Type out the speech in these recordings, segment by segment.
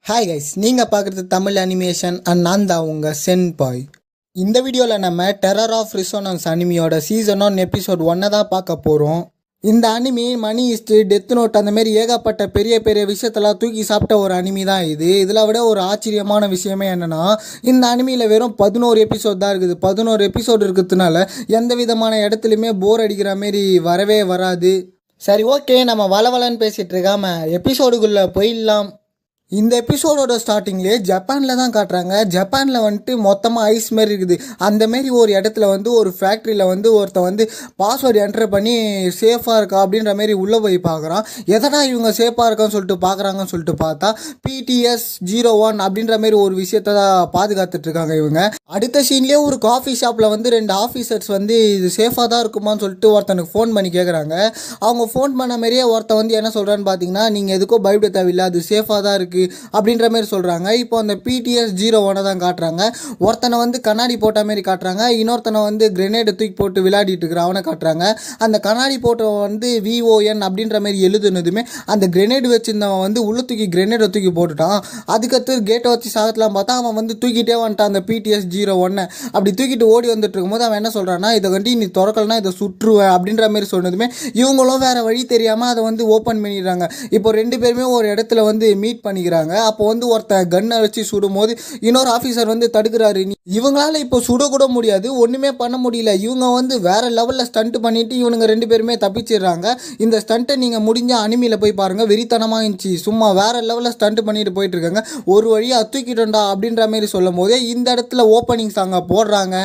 Hi guys, நீங்கள் பார்க்குறது Tamil animation and நான் தான் உங்கள் சென் பாய். இந்த வீடியோவில் நம்ம டெரர் ஆஃப் ரிசோனன்ஸ் அனிமியோட சீசன் 1 எபிசோட் 1 தான் பார்க்க போகிறோம். இந்த anime money history, death note அந்த மாதிரி ஏகப்பட்ட பெரிய பெரிய விஷயத்தெல்லாம் தூக்கி சாப்பிட்ட ஒரு அனிமி தான் இது. இதில் விட ஒரு ஆச்சரியமான விஷயமே என்னென்னா, இந்த அனிமியில் வெறும் 11 எபிசோட் தான் இருக்குது. 11 எபிசோடு இருக்கிறதுனால எந்த விதமான இடத்துலையுமே போர் அடிக்கிற மாரி வரவே வராது. சரி, ஓகே, நம்ம வளவலன்னு பேசிகிட்டு இருக்காம எபிசோடுக்குள்ளே போயிடலாம். இந்த எபிசோடோட ஸ்டார்டிங்லேயே ஜப்பானில் தான் காட்டுறாங்க. ஜப்பானில் வந்துட்டு மொத்தமாக ஐஸ் மாரி இருக்குது. அந்தமாரி ஒரு இடத்துல ஒரு ஃபேக்ட்ரியில் ஒருத்தன் பாஸ்வேர்டு என்டர் பண்ணி சேஃபாக இருக்கா அப்படின்ற மாரி உள்ளே போய் பார்க்குறான். எதனா இவங்க சேஃபாக இருக்கான்னு சொல்லிட்டு பார்க்குறாங்கன்னு சொல்லிட்டு பார்த்தா PTS-01 அப்படின்ற மாரி ஒரு விஷயத்த தான் பாதுகாத்துட்ருக்காங்க இவங்க. அடுத்த சீன்லேயே ஒரு காஃபி ஷாப்பில் 2 ஆஃபீஸர்ஸ் இது சேஃபாக தான் இருக்குமான்னு சொல்லிட்டு ஒருத்தனுக்கு ஃபோன் பண்ணி கேட்குறாங்க. அவங்க ஃபோன் பண்ண மாதிரியே ஒருத்தன் என்ன சொல்கிறான்னு பார்த்தீங்கன்னா, நீங்கள் எதுக்கோ பயப்பட தேவையில்லை, அது சேஃபாக தான் இருக்குது அப்படின்ற மாதிரி சொல்கிறாங்க. இப்போ அந்த PTS-01 தான் காட்டுறாங்க. ஒருத்தனை கண்ணாடி போட்ட மாதிரி காட்டுறாங்க. இன்னொருத்தனை கிரெனேடை தூக்கி போட்டு விளையாடிட்டு இருக்கிற அவனை காட்டுறாங்க. அந்த கண்ணாடி போட்டவன் VON அப்படின்ற மாதிரி எழுதுனதுமே அந்த கிரெனேடு வச்சிருந்தவன் உள்ள தூக்கி கிரெனேடை தூக்கி போட்டுட்டான். அதுக்கடுத்து கேட்டை வச்சு சாகத்தலாம் பார்த்தா அவன் தூக்கிட்டே வந்துட்டான் அந்த PTS-01. அப்படி தூக்கிட்டு ஓடி வந்துட்டு இருக்கும்போது அவன் என்ன சொல்கிறான்னா, இதை நீ திறக்கலனா இதை சுற்றுவேன் அப்படின்ற மாதிரி சொன்னதுமே இவங்களும் வேற வழி தெரியாமல் அதை ஓப்பன் பண்ணிடுறாங்க. இப்போ 2 பேருமே ஒரு இடத்துல மீட் பண்ணிக்கிறாங்க. அப்போ ஒருத்தன் கன்னை வச்சு சுடும் போது இன்னொரு ஆஃபீஸர் தடுக்கிறாரு. இவங்களால இப்போ சுடக்கூட முடியாது, ஒன்றுமே பண்ண முடியல. இவங்க வேற லெவலில் ஸ்டண்ட் பண்ணிட்டு இவனுங்க 2 பேருமே தப்பிச்சிடுறாங்க. இந்த ஸ்டண்ட்டை நீங்கள் முடிஞ்ச அனிமியில் போய் பாருங்கள், வெறித்தனமாக இருந்துச்சு. சும்மா வேற லெவலில் ஸ்டண்ட் பண்ணிட்டு போயிட்டு இருக்காங்க. ஒரு வழியாக தூக்கிட்டோண்டா அப்படின்ற மாதிரி சொல்லும் போதே இந்த இடத்துல ஓப்பனிங் சாங்கை போடுறாங்க.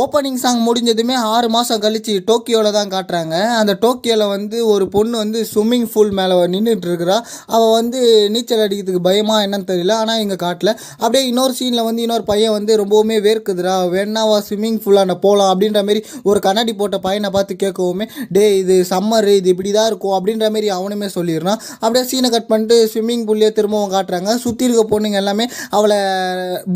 ஓப்பனிங் சாங் முடிஞ்சதுமே 6 மாதம் கழிச்சு டோக்கியோவில் தான் காட்டுறாங்க. அந்த டோக்கியோவில் ஒரு பொண்ணு ஸ்விம்மிங் பூல் மேலே நின்றுட்டு இருக்கிறா. அவள் நீச்சல் அடிக்கிறதுக்கு பயமா என்னன்னு தெரியல, ஆனால் இங்கே காட்டல. அப்படியே இன்னொரு சீனில் இன்னொரு பையன் ரொம்பவுமே வேர்க்குதுரா, வேணாவா ஸ்விம்மிங் பூலான போகலாம் அப்படின்ற மாரி ஒரு கண்ணாடி போட்ட பையனை பார்த்து கேட்கவுமே, டே இது சம்மர், இது இப்படி தான் இருக்கும் அப்படின்ற மாரி அவனுமே சொல்லிடுறான். அப்படியே சீனை கட் பண்ணிட்டு ஸ்விம்மிங் பூல்லையே திரும்பவும் காட்டுறாங்க. சுற்றி இருக்க பொண்ணுங்க எல்லாமே அவளை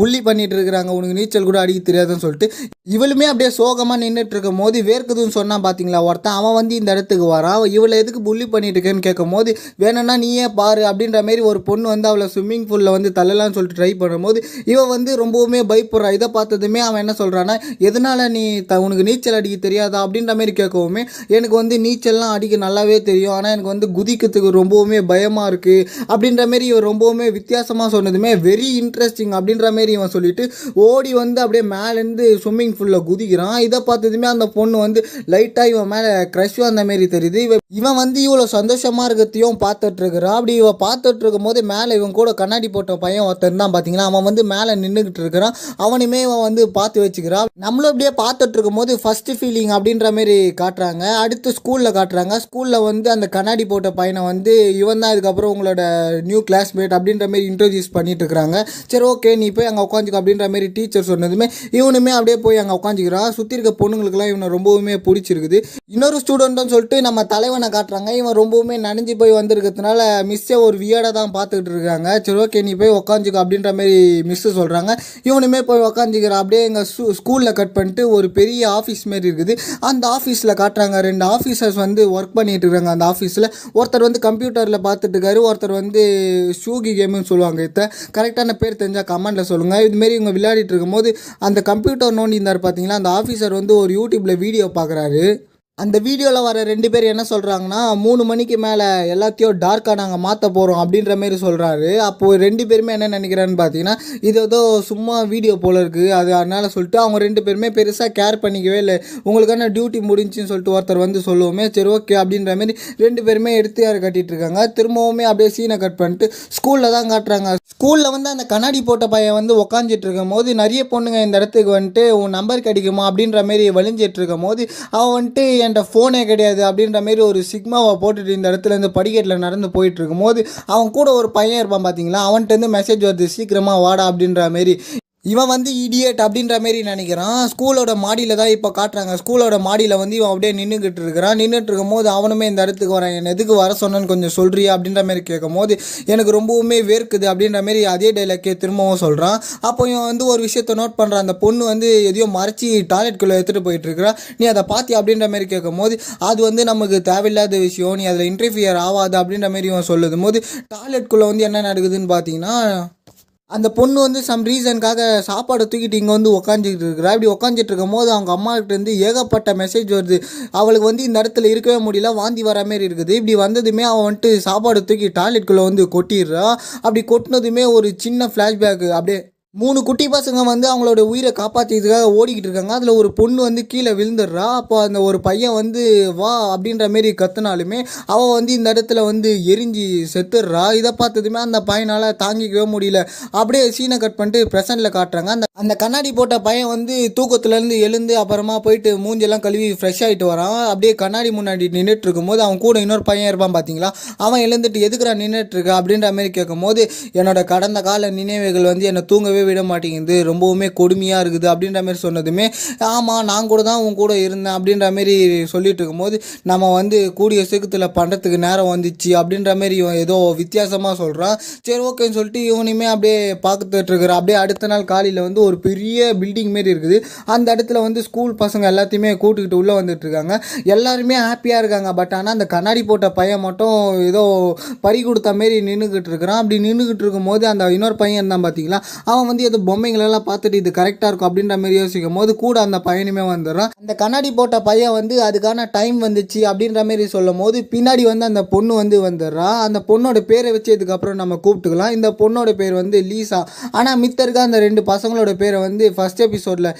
புள்ளி பண்ணிட்டு இருக்கிறாங்க, உனக்கு நீச்சல் கூட அடிக்க தெரியாதுன்னு சொல்லிட்டு. இவளுமே அப்படியே சோகமாக நின்றுட்டு இருக்கும் போது வேர்க்குதுன்னு சொன்னான் பார்த்தீங்களா ஒருத்தன், அவன் இந்த இடத்துக்கு வரான். இவளை எதுக்கு புள்ளி பண்ணிட்டு இருக்கேன்னு கேட்கும் போது, வேணும்னா நீயே பாரு அப்படின்ற மாரி ஒரு பொண்ணு அவளை ஸ்விம்மிங் பூலில் தள்ளலான்னு சொல்லிட்டு ட்ரை பண்ணும்போது இவன் ரொம்பவுமே பயப்படுறா. இதை பார்த்ததுமே அவன் என்ன சொல்கிறான்னா, எதனால நீ உனக்கு நீச்சல் அடிக்க தெரியாதா அப்படின்ற மாரி கேட்கவுமே, எனக்கு நீச்சல்லாம் அடிக்க நல்லாவே தெரியும், ஆனால் எனக்கு குதிக்கிறதுக்கு ரொம்பவுமே பயமாக இருக்குது அப்படின்ற மாரி இவன் ரொம்பவுமே வித்தியாசமாக சொன்னதுமே வெரி இன்ட்ரெஸ்டிங் அப்படின்ற மாரி இவன் சொல்லிட்டு ஓடி அப்படியே மேலேருந்து ஸ்விம்மிங் பூலில் குதிக்கிறான். இதை பார்த்ததுமே அந்த பொண்ணு லைட்டாக இவன் மேலே க்ரஷ் வந்த மாரி தெரியுது. இவன் இவ்வளோ சந்தோஷமாக இருக்கிறதையும் பார்த்துட்டு இருக்கிறான். அப்படி இவன் பார்த்துட்டு இருக்கும் போது மேலே இவன் கூட கண்ணாடி போட்ட பையன் ஒருத்தன் தான் பார்த்தீங்கன்னா, அவன் மேலே நின்றுக்கிட்டு இருக்கிறான். அவனுமே இவன் பார்த்து வச்சுக்கிறான். நம்மளும் அப்படியே பார்த்துட்டு இருக்கும் போது ஃபர்ஸ்ட் ஃபீலிங் அப்படின்ற மாரி காட்டுறாங்க. அடுத்து ஸ்கூலில் காட்டுறாங்க. ஸ்கூலில் அந்த கண்ணாடி போட்ட பையனை இவன் தான் இதுக்கப்புறம் உங்களோட நியூ கிளாஸ்மேட் அப்படின்ற மாரி இன்ட்ரோடியூஸ் பண்ணிட்டு இருக்கிறாங்க. சரி, ஓகே, நீ போய் அங்கே உட்காந்துக்க அப்படின்ற மாரி டீச்சர் சொன்னதுமே இவனுமே அப்படியே போய் அங்கே உட்காந்துக்கிறான். சுற்றி இருக்க பொண்ணுங்களுக்குலாம் இவனை ரொம்பவுமே பிடிச்சிருக்குது. இன்னொரு ஸ்டூடெண்ட்னு சொல்லிட்டு நம்ம தலைவனை காட்டுறாங்க. இவன் ரொம்பவுமே நனைஞ்சு போய் வந்திருக்கிறதுனால மிஸ்ஸை ஒரு வியர்டாக தான் பார்த்துக்கிட்டு இருக்காங்க. சரி, ஓகே, நீ போய் உட்காந்துக்க அப்படின்ற மாதிரி மிஸ்ஸு சொல்கிறாங்க. இவனுமே போய் உட்காந்துக்கிறான். அப்படியே எங்கள் ஸ்கூலில் கட் பண்ணிட்டு ஒரு பெரிய ஆஃபீஸ் மாரி இருக்குது. அந்த ஆஃபீஸில் காட்டுறாங்க 2 ஆஃபீஸர்ஸ் ஒர்க் பண்ணிட்டு இருக்காங்க. அந்த ஆஃபீஸில் ஒருத்தர் கம்ப்யூட்டரில் பார்த்துட்டு இருக்காரு, ஒருத்தர் ஷூகி கேம்னு சொல்லுவாங்க. இதை கரெக்டான பேர் தெரிஞ்சால் கமெண்ட்டில் சொல்லுங்கள். இதுமாரி இவங்க விளையாடிட்டு இருக்கும்போது அந்த கம்ப்யூட்டர் நோண்டி இருந்தார் பார்த்தீங்களா, அந்த ஆஃபீஸர் ஒரு யூடியூப்பில் வீடியோ பார்க்குறாரு. அந்த வீடியோவில் வர 2 பேர் என்ன சொல்கிறாங்கன்னா, 3 மணிக்கு மேலே எல்லாத்தையும் டார்க்காக நாங்கள் மாற்ற போகிறோம் அப்படின்ற மாரி சொல்கிறாரு. அப்போது 2 பேருமே என்ன நினைக்கிறான்னு பார்த்தீங்கன்னா, இது ஏதோ சும்மா வீடியோ போல் இருக்குது, அது அதனால் சொல்லிட்டு அவங்க 2 பேருமே பெருசாக கேர் பண்ணிக்கவே இல்லை. உங்களுக்கான டியூட்டி முடிஞ்சுன்னு சொல்லிட்டு ஒருத்தர் சொல்லுவோமே, சரி ஓகே அப்படின்ற மாரி 2 பேருமே எடுத்து யார் கட்டிகிட்டு இருக்காங்க. திரும்பவுமே அப்படியே சீனை கட் பண்ணிட்டு ஸ்கூலில் தான் காட்டுறாங்க. ஸ்கூலில் அந்த கண்ணாடி போட்ட பையன் உக்காந்துட்டு இருக்கும் போது நிறைய பொண்ணுங்க இந்த இடத்துக்கு உன் நம்பர் கிடைக்குமா அப்படின்ற மாரி வலிஞ்சிட்டு இருக்கும் போது அவன் என்கிட்ட ஃபோனே கிடையாது அப்படின்ற மாரி ஒரு சிக்மாவை போட்டுட்டு இந்த இடத்துல இருந்து படிக்கட்டில் நடந்து போயிட்டு இருக்கும்போது அவன் கூட ஒரு பையன் இருப்பான் பார்த்தீங்களா, அவன்கிட்ட மெசேஜ் வருது, சீக்கிரமாக வாடா அப்படின்ற மாரி. இவன் வந்து இடியட் அப்படின்ற மாரி நினைக்கிறான். ஸ்கூலோட மாடியில் தான் இப்போ காட்டுறாங்க. ஸ்கூலோட மாடியில் வந்து இவன் அப்படியே நின்றுக்கிட்டு இருக்கிறான். நின்றுட்டு இருக்கும்போது அவனுமே இந்த இடத்துக்கு வரேன், என் எதுக்கு வர சொன்னேன்னு கொஞ்சம் சொல்கிறியா அப்படின்ற மாரி கேட்கும்போது எனக்கு ரொம்பவுமே வேர்க்குது அப்படின்ற மாரி அதே டைலாக்கே திரும்பவும் சொல்கிறான். அப்போ இவன் வந்து ஒரு விஷயத்தை நோட் பண்ணுறான். அந்த பொண்ணு வந்து எதையோ மறைச்சி டாய்லெட்குள்ளே எடுத்துகிட்டு போயிட்டு இருக்கிறா, நீ அதை பார்த்தி அப்படின்ற மாரி கேட்கும்போது அது வந்து நமக்கு தேவையில்லாத விஷயம், நீ அதில் இன்டர்ஃபியர் ஆகாது அப்படின்ற மாரி இவன் சொல்லும் போது டாய்லெட்குள்ளே வந்து என்ன நடக்குதுன்னு பார்த்தீங்கன்னா அந்த பொண்ணு வந்து சம் ரீசனுக்காக சாப்பாடை தூக்கிட்டு இங்கே வந்து உக்காந்துக்கிட்டு இருக்கிறா. இப்படி உக்காந்துட்டு இருக்கும் போது அவங்க அம்மாக்கிட்டேருந்து ஏகப்பட்ட மெசேஜ் வருது. அவளுக்கு வந்து இந்த இடத்துல இருக்கவே முடியல, வாந்தி வர மாரி இருக்குது. இப்படி வந்ததுமே அவன் வந்துட்டு சாப்பாடு தூக்கி டாய்லெட்குள்ளே வந்து கொட்டிடுறா. அப்படி கொட்டினதுமே ஒரு சின்ன ஃப்ளாஷ்பேக்கு அப்படியே 3 குட்டி பசங்க வந்து அவங்களோட உயிரை காப்பாற்றிக்கிறதுக்காக ஓடிக்கிட்டு இருக்காங்க. அதில் ஒரு பொண்ணு வந்து கீழே விழுந்துடுறா. அப்போ அந்த ஒரு பையன் வந்து வா அப்படின்ற மாரி கத்துனாலுமே அவள் வந்து இந்த இடத்துல வந்து எரிஞ்சு செத்துடுறா. இதை பார்த்ததுமே அந்த பையனால் தாங்கிக்கவே முடியல. அப்படியே சீனை கட் பண்ணிட்டு ப்ரெசண்டில் காட்டுறாங்க. அந்த அந்த கண்ணாடி போட்ட பையன் வந்து தூக்கத்துலேருந்து எழுந்து அப்புறமா போயிட்டு மூஞ்செல்லாம் கழுவி ஃப்ரெஷ் ஆகிட்டு வரான். அப்படியே கண்ணாடி முன்னாடி நின்றுட்டு இருக்கும்போது அவன் கூட இன்னொரு பையன் இருப்பான் பார்த்தீங்களா, அவன் எழுந்துட்டு எதுக்குறா நின்றுட்டு இருக்கா அப்படின்ற மாரி கேட்கும்போது என்னோட கடந்த கால நினைவுகள் வந்து என்னை தூங்கவே விட மாட்டேங்குது, ரொம்பவுமே கொடுமையாக இருக்குது அப்படின்ற மாதிரி சொன்னதுமே ஆமாம் நான் கூட தான் உன் கூட இருந்தேன் அப்படின்ற மாரி சொல்லிட்டு இருக்கும்போது நம்ம வந்து கூடிய சீக்கிரத்தில் பண்ணுறதுக்கு நேரம் வந்துச்சு அப்படின்ற மாரி இவன் ஏதோ வித்தியாசமாக சொல்கிறான். சரி ஓகேன்னு சொல்லிட்டு இவனையுமே அப்படியே பார்த்துட்டு இருக்கிறான். அப்படியே அடுத்த நாள் காலையில் வந்து ஒரு பெரிய பில்டிங் மாரி இருக்குது. அந்த இடத்துல வந்து ஸ்கூல் பசங்க எல்லாத்தையுமே கூட்டுக்கிட்டு உள்ளே வந்துட்டு இருக்காங்க. எல்லாருமே ஹாப்பியாக இருக்காங்க. பட் ஆனால் அந்த கண்ணாடி போட்ட பையன் மட்டும் ஏதோ பறி கொடுத்த மாரி நின்றுக்கிட்டு இருக்கிறான். அப்படி நின்றுக்கிட்டு இருக்கும்போது அந்த இன்னொரு பையன் இருந்தான் பார்த்தீங்களா, அவன் வந்து ஏதோ பொம்மைங்களெல்லாம் பார்த்துட்டு இது கரெக்டாக இருக்கும் அப்படின்ற மாதிரி யோசிக்கும் போது கூட அந்த பையனுமே வந்துடுறான். அந்த கண்ணாடி போட்ட பையன் வந்து அதுக்கான டைம் வந்துச்சு அப்படின்ற மாதிரி சொல்லும் போது பின்னாடி வந்து அந்த பொண்ணு வந்து வந்துடுறா. அந்த பொண்ணோட பேரை வச்சு இதுக்கப்புறம் நம்ம கூப்பிட்டுக்கலாம். இந்த பொண்ணோட பேர் வந்து லீசா. ஆனால் மித்த இருக்க அந்த 2 பசங்களோட பேரை வந்து ஃபர்ஸ்ட் எபிசோடில்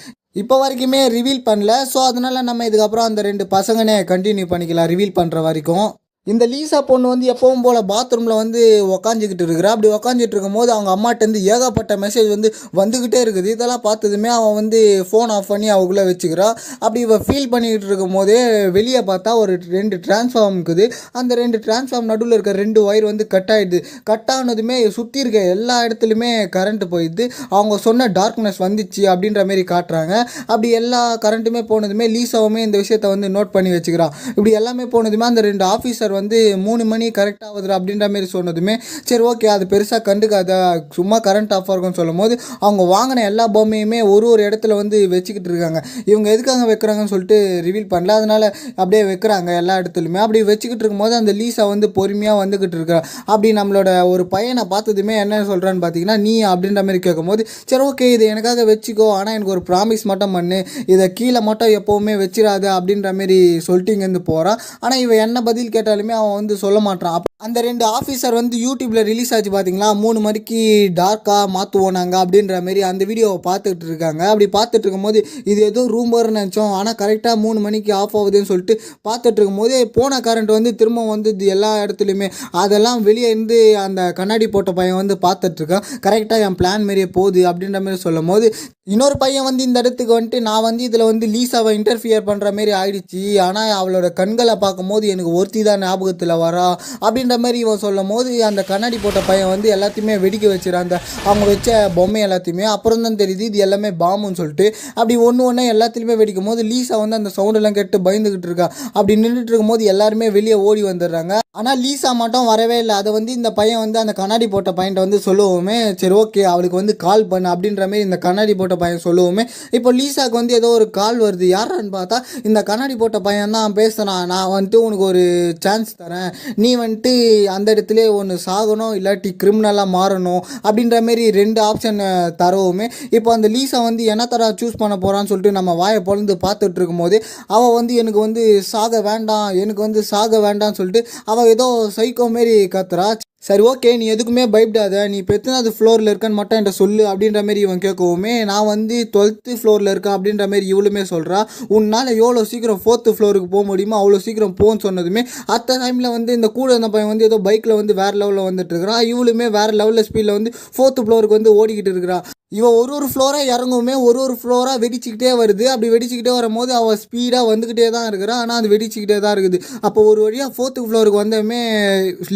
இப்போ வரைக்குமே ரிவீல் பண்ணல. ஸோ அதனால் நம்ம இதுக்கப்புறம் அந்த 2 பசங்கனே கண்டினியூ பண்ணிக்கலாம் ரிவீல் பண்ணுற வரைக்கும். இந்த லீசா பொண்ணு வந்து எப்பவும் போல் பாத்ரூமில் வந்து உக்காந்துக்கிட்டு இருக்கிறா. அப்படி உக்காந்துட்டு இருக்கும்போது அவங்க அம்மாட்டேருந்து ஏகப்பட்ட மெசேஜ் வந்து வந்துக்கிட்டே இருக்குது. இதெல்லாம் பார்த்ததுமே அவன் வந்து ஃபோன் ஆஃப் பண்ணி அவக்குள்ளே வச்சுக்கிறா. அப்படி இவள் ஃபீல் பண்ணிக்கிட்டு இருக்கும் போதே வெளியே பார்த்தா ஒரு 2 டிரான்ஸ்ஃபார்ம் இருக்குது. அந்த 2 டிரான்ஸ்ஃபார்ம் நடுவில் இருக்க 2 ஒயர் வந்து கட் ஆகிடுது. கட் ஆனதுமே சுற்றி இருக்க எல்லா இடத்துலையுமே கரண்ட்டு போயிடுது. அவங்க சொன்ன டார்க்னஸ் வந்துச்சு அப்படின்ற மாரி காட்டுறாங்க. அப்படி எல்லா கரண்ட்டுமே போனதுமே லீசாவுமே இந்த விஷயத்தை வந்து நோட் பண்ணி வச்சுக்கிறான். இப்படி எல்லாமே போனதுமே அந்த 2 ஆஃபீஸர் வந்து 3 மணி கரெக்டாக ஆகுது அப்படின்ற மாரி சொன்னதுமே சரி ஓகே அது பெருசாக கண்டுக்காத, சும்மா கரண்ட் ஆஃப் ஆகும்னு சொல்லும் போது அவங்க வாங்கின எல்லா பொம்மையுமே ஒரு இடத்துல வந்து வச்சுக்கிட்டு இருக்காங்க. இவங்க எதுக்காக வைக்கிறாங்கன்னு சொல்லிட்டு ரிவீல் பண்ணல, அதனால அப்படியே வைக்கிறாங்க எல்லா இடத்துலையுமே. அப்படி வச்சுக்கிட்டு இருக்கும்போது அந்த லீசா வந்து பொறுமையாக வந்துக்கிட்டு இருக்கா. அப்படி நம்மளோட ஒரு பையனை பார்த்ததுமே என்ன சொல்கிறான்னு பார்த்தீங்கன்னா நீ அப்படின்ற மாதிரி கேட்கும்போது சரி ஓகே இது எனக்காக வச்சுக்கோ, ஆனால் எனக்கு ஒரு ப்ராமிஸ் மட்டும் பண்ணு, இதை கீழே மட்டும் எப்போவுமே வச்சிடாத அப்படின்ற மாரி சொல்லிட்டு இங்கேருந்து போகிறான். ஆனால் இவன் என்ன பதில் கேட்டாலும் அவன் வந்து சொல்ல மாட்டான். அந்த 2 ஆஃபீஸர் வந்து யூடியூப்ல ரிலீஸ் ஆச்சு பார்த்தீங்களா, 3 மணிக்கு டார்க்காக மாற்றுவோம் நாங்கள் அப்படின்ற மாரி அந்த வீடியோவை பார்த்துட்டு இருக்காங்க. அப்படி பார்த்துட்டு இருக்கும்போது இது ஏதோ ரூமர்னு நினச்சோம், ஆனால் கரெக்டாக 3 மணிக்கு ஆஃப் ஆகுதுன்னு சொல்லிட்டு பார்த்துட்டு இருக்கும்போது போன கரண்ட் வந்து திரும்ப வந்து எல்லா இடத்துலையுமே அதெல்லாம் வெளியே இருந்து அந்த கண்ணாடி போட்ட பையன் வந்து பார்த்துட்டு இருக்கான். கரெக்டாக என் பிளான் மாரியே போகுது அப்படின்ற மாதிரி சொல்லும் போது இன்னொரு பையன் வந்து இந்த இடத்துக்கு வந்துட்டு நான் வந்து இதில் வந்து லீசாவை இன்டர்ஃபியர் பண்ணுற மாரி ஆயிடுச்சு, ஆனால் அவளோட கண்களை பார்க்கும்போது எனக்கு ஒருத்தி தான் ஞாபகத்தில் வரா அப்படின்ற மாதிரி இவன் சொல்லும் போது அந்த கண்ணாடி போட்ட பையன் வந்து எல்லாத்தையுமே வெடிக்க வச்சிடான். அந்த அவங்க வச்ச பொம்மை எல்லாத்தையுமே. அப்புறம் தான் தெரியுது இது எல்லாமே பாம்புன்னு சொல்லிட்டு. அப்படி ஒன்று எல்லாத்துலேயுமே வெடிக்கும் போது லீசா வந்து அந்த சவுண்டெல்லாம் கேட்டு பயந்துக்கிட்டு இருக்கா. அப்படி நின்றுட்டு இருக்கும்போது எல்லாருமே வெளியே ஓடி வந்துடுறாங்க. ஆனால் லீசா மட்டும் வரவே இல்லை. அதை வந்து இந்த பையன் வந்து அந்த கண்ணாடி போட்ட பையன்ட்ட வந்து சொல்லுவோமே சரி ஓகே அவளுக்கு வந்து கால் பண்ணு அப்படின்ற மாதிரி இந்த கண்ணாடி போட்ட பையன் சொல்லுவோமே. இப்போ லீசாவுக்கு வந்து ஏதோ ஒரு கால் வருது. யாரான்னு பார்த்தா இந்த கண்ணாடி போட்ட பையன் தான் பேசுகிறான். நான் வந்துட்டு உனக்கு ஒரு சான்ஸ் தரேன், நீ வந்துட்டு அந்த இடத்துல ஒன்று சாகணும் இல்லாட்டி கிரிமினலாக மாறணும் அப்படின்ற மாரி 2 ஆப்ஷன் தரவுமே. இப்போ அந்த லீசா வந்து என்ன தர சூஸ் பண்ண போகிறான்னு சொல்லிட்டு நம்ம வாயை பொழுது பார்த்துட்டு இருக்கும்போது அவள் வந்து எனக்கு வந்து சாக வேண்டாம், எனக்கு வந்து சாக வேண்டாம்னு சொல்லிட்டு அவள் ஏதோ சைக்கோ மாரி கத்துறா. சரி ஓகே நீ எதுக்குமே பயப்படாத, நீ இப்போ எத்தனாவது ஃப்ளோரில் இருக்கன்னு மட்டும் என்கிட்ட சொல்லு அப்படின்ற மாரி இவன் கேட்கவுமே நான் வந்து 12th ஃப்ளோரில் இருக்கேன் அப்படின்ற மாரி இவளுமே சொல்கிறா. உன்னால் எவ்வளோ சீக்கிரம் 4th ஃப்ளோருக்கு போக முடியுமோ அவ்வளோ சீக்கிரம் போன்னு சொன்னதுமே அத்த டைமில் வந்து இந்த கூட இருந்த பையன் வந்து ஏதோ பைக்கில் வந்து வேறு லெவலில் வந்துட்டு இருக்கிறான். இவளுமே வேறு லெவலில் ஸ்பீடில் வந்து 4th ஃப்ளோருக்கு வந்து ஓடிக்கிட்டு இருக்கிறான். இவன் ஒரு ஃப்ளோராக இறங்குமே ஒரு ஃப்ளோராக வெடிச்சிக்கிட்டே வருது. அப்படி வெடிச்சிக்கிட்டே வரும்போது அவள் ஸ்பீடாக வந்துக்கிட்டே தான் இருக்கிறான். ஆனால் அது வெடிச்சிக்கிட்டே தான் இருக்குது. அப்போ ஒரு வழியாக 4th ஃப்ளோருக்கு வந்தவுமே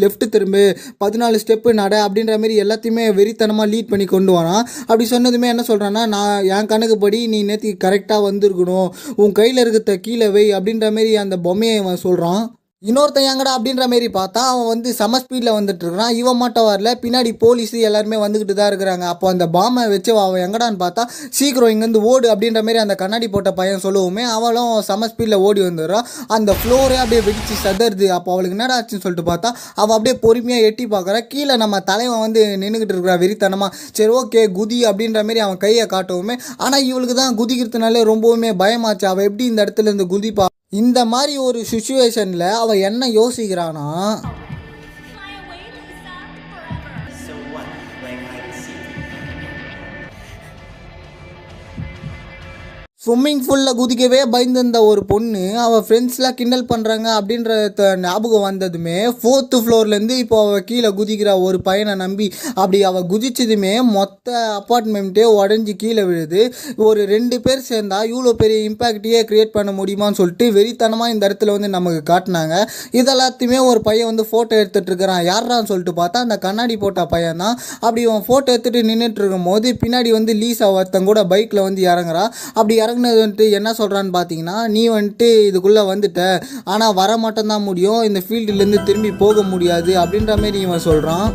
லெஃப்ட்டு திரும்பு, 14 ஸ்டெப்பு நட அப்படின்ற மாதிரி எல்லாத்தையுமே வெறித்தனமாக லீட் பண்ணி கொண்டு வரான். அப்படி சொன்னதுமே என்ன சொல்கிறான்னா, நான் என் கணக்குப்படி நீ நேற்று கரெக்டாக வந்திருக்கணும், உன் கையில் இருக்கிறத கீழே வை அப்படின்ற மாரி அந்த பொம்மையை அவன் சொல்கிறான். இன்னொருத்தன் எங்கடா அப்படின்ற மாரி பார்த்தா அவன் வந்து செம ஸ்பீடில் வந்துட்டு இருக்கிறான். இவன் மட்டும் வரல, பின்னாடி போலீஸ் எல்லாருமே வந்துக்கிட்டு தான் இருக்கிறாங்க. அப்போ அந்த பாம்பை வச்சு அவன் எங்கடான்னு பார்த்தா சீக்கிரம் இங்கேருந்து ஓடு அப்படின்ற மாரி அந்த கண்ணாடி போட்ட பையன் சொல்லவுமே அவளும் செம ஸ்பீடில் ஓடி வந்துடுறான். அந்த ஃப்ளோரே அப்படியே வெடிச்சு சதறுது. அப்போ அவளுக்கு என்னடா ஆச்சுன்னு சொல்லிட்டு பார்த்தா அவள் அப்படியே பொறுமையாக எட்டி பார்க்குறா. கீழே நம்ம தலைவன் வந்து நின்றுக்கிட்டு இருக்கிறா வெறித்தனமாக. சரி ஓகே குதி அப்படின்ற மாரி அவன் கையை காட்டவுமே, ஆனால் இவளுக்கு தான் குதிக்கிறதுனாலே ரொம்பவுமே பயமாச்சு. அவள் எப்படி இந்த இடத்துல இருந்து குதிப்பா? இந்த மாதிரி ஒரு சுச்சுவேஷனில் அவள் என்ன யோசிக்கிறானா, ஸ்விம்மிங் பூலில் குதிக்கவே பயந்துருந்த ஒரு பொண்ணு அவள் ஃப்ரெண்ட்ஸ்லாம் கிண்டல் பண்ணுறாங்க அப்படின்ற ஞாபகம் வந்ததுமே 4th ஃப்ளோர்லேருந்து இப்போ அவள் கீழே குதிக்கிறா ஒரு பையனை நம்பி. அப்படி அவள் குதிச்சதுமே மொத்த அப்பார்ட்மெண்ட்டே உடஞ்சி கீழே விழுது. ஒரு 2 பேர் சேர்ந்தா இவ்வளோ பெரிய இம்பேக்டையே க்ரியேட் பண்ண முடியுமான்னு சொல்லிட்டு வெறித்தனமாக இந்த இடத்துல வந்து நமக்கு காட்டினாங்க. இதெல்லாத்தையுமே ஒரு பையன் வந்து ஃபோட்டோ எடுத்துகிட்டு இருக்கிறான். யாரான்னு சொல்லிட்டு பார்த்தா அந்த கண்ணாடி போட்ட பையன் தான். அப்படி அவன் ஃபோட்டோ எடுத்துகிட்டு நின்றுட்டு இருக்கும் போது பின்னாடி வந்து லீஸா ஒருத்தன் கூட பைக்கில் வந்து இறங்குறா. அப்படி வந்துட்டு என்ன சொல்கிறான்னு பார்த்தீங்கன்னா, நீ வந்துட்டு இதுக்குள்ளே வந்துட்ட, ஆனால் வர மட்டும்தான் முடியும், இந்த ஃபீல்டுலேருந்து திரும்பி போக முடியாது அப்படின்ற மாதிரி இவன் சொல்கிறான்.